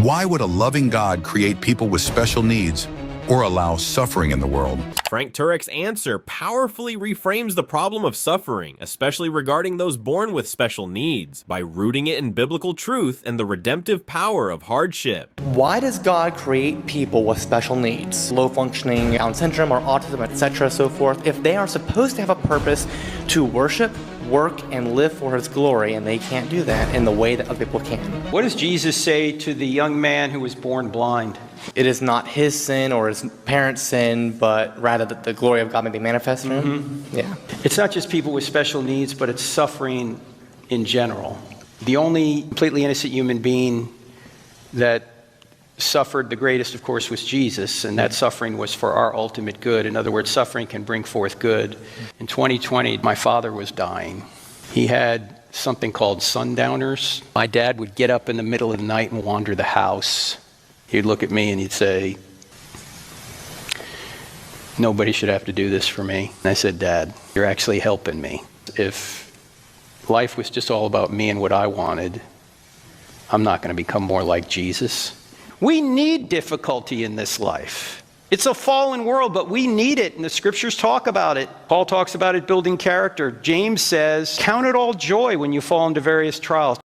Why would a loving God create people with special needs or allow suffering in the world? Frank Turek's answer powerfully reframes the problem of suffering, especially regarding those born with special needs, by rooting it in biblical truth and the redemptive power of hardship. Why does God create people with special needs, low functioning Down syndrome or autism, etc., so forth, if they are supposed to have a purpose to worship, work, and live for His glory, and they can't do that in the way that other people can? What does Jesus say to the young man who was born blind? It is not his sin or his parents' sin, but rather that the glory of God may be manifested in him. Yeah. It's not just people with special needs, but it's suffering in general. The only completely innocent human being that suffered the greatest, of course, was Jesus, and that suffering was for our ultimate good. In other words, suffering can bring forth good. In 2020, my father was dying. He had something called sundowners. My dad would get up in the middle of the night and wander the house. He'd look at me and he'd say, "Nobody should have to do this for me." And I said, "Dad, you're actually helping me. If life was just all about me and what I wanted, I'm not going to become more like Jesus." We need difficulty in this life. It's a fallen world, but we need it, and the scriptures talk about it. Paul talks about it building character. James says, "Count it all joy when you fall into various trials."